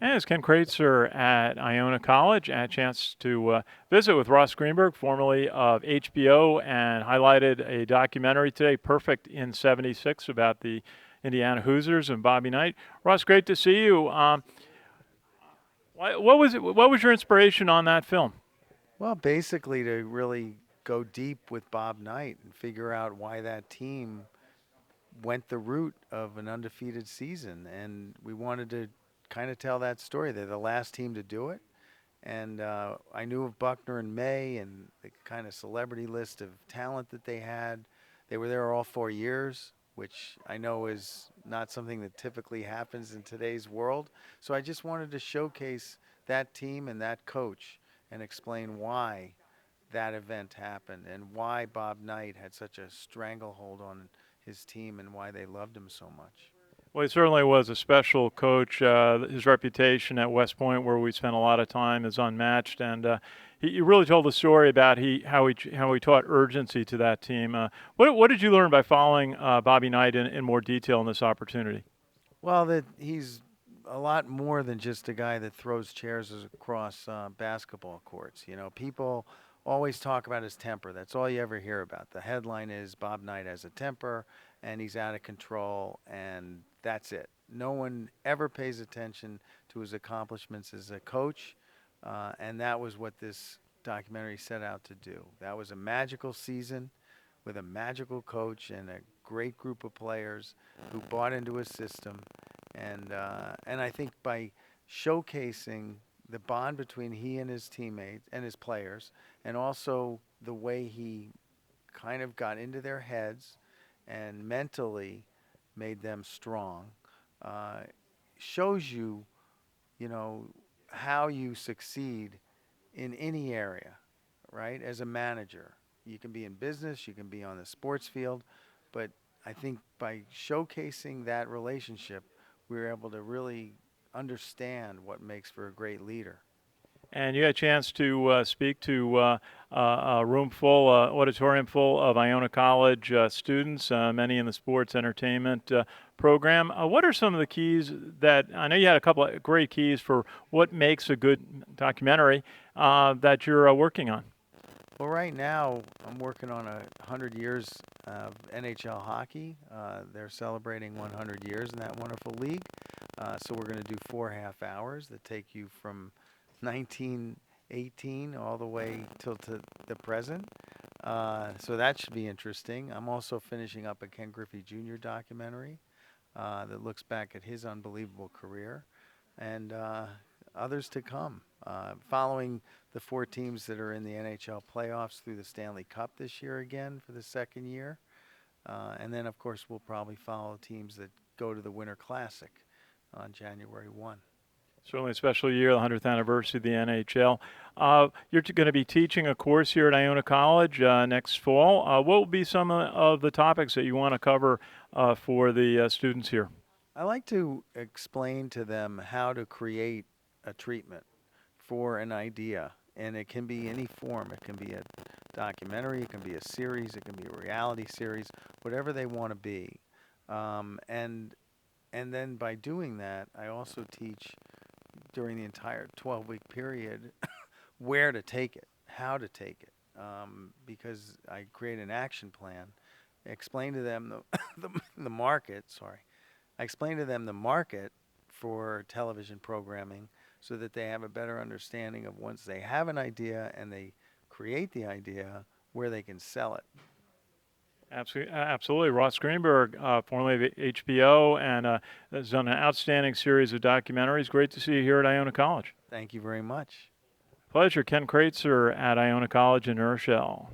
And it's Ken Kreitzer at Iona College. I had a chance to visit with Ross Greenburg, formerly of HBO, and highlighted a documentary today, Perfect in 76, about the Indiana Hoosiers and Bobby Knight. Ross, great to see you. What was it? What was your inspiration on that film? Well, basically to really go deep with Bob Knight and figure out why that team went the route of an undefeated season. And we wanted to kind of tell that story. They're the last team to do it. And I knew of Buckner and May and the kind of celebrity list of talent that they had. They were there all 4 years, which I know is not something that typically happens in today's world. So I just wanted to showcase that team and that coach and explain why that event happened and why Bob Knight had such a stranglehold on his team and why they loved him so much. Well, he certainly was a special coach. His reputation at West Point, where we spent a lot of time, is unmatched, and he really told the story about how he taught urgency to that team. What did you learn by following Bobby Knight in more detail in this opportunity? Well, that he's a lot more than just a guy that throws chairs across basketball courts. You know, people always talk about his temper. That's all you ever hear about. The headline is Bob Knight has a temper and he's out of control, and that's it. No one ever pays attention to his accomplishments as a coach, and that was what this documentary set out to do. That was a magical season with a magical coach and a great group of players who bought into his system, and I think by showcasing the bond between he and his teammates and his players, and also the way he kind of got into their heads and mentally made them strong, uh, shows you, you know, how you succeed in any area, right? As a manager, you can be in business, you can be on the sports field, but I think by showcasing that relationship, we were able to really understand what makes for a great leader. And you had a chance to speak to a room full, auditorium full of Iona College students, many in the sports entertainment program. What are some of the keys that I know you had a couple of great keys for what makes a good documentary that you're working on? Well, right now I'm working on 100 years of NHL hockey. They're celebrating 100 years in that wonderful league. So we're going to do 4 half hours that take you from 1918 all the way till to the present. So that should be interesting. I'm also finishing up a Ken Griffey Jr. documentary that looks back at his unbelievable career, and others to come. Following the 4 teams that are in the NHL playoffs through the Stanley Cup this year again for the second year. And then, of course, we'll probably follow teams that go to the Winter Classic on January 1. Certainly a special year, the 100th anniversary of the NHL. You're going to be teaching a course here at Iona College next fall. What will be some of the topics that you want to cover for the students here? I like to explain to them how to create a treatment for an idea. And it can be any form. It can be a documentary, it can be a series, it can be a reality series, whatever they want to be. And then by doing that, I also teach during the entire 12-week period where to take it, how to take it, because I create an action plan, explain to them the market, sorry, I explain to them the market for television programming so that they have a better understanding of once they have an idea and they create the idea, where they can sell it. Absolutely. Ross Greenburg, formerly of HBO, and has done an outstanding series of documentaries. Great to see you here at Iona College. Thank you very much. Pleasure. Ken Kreitzer at Iona College in Rochelle.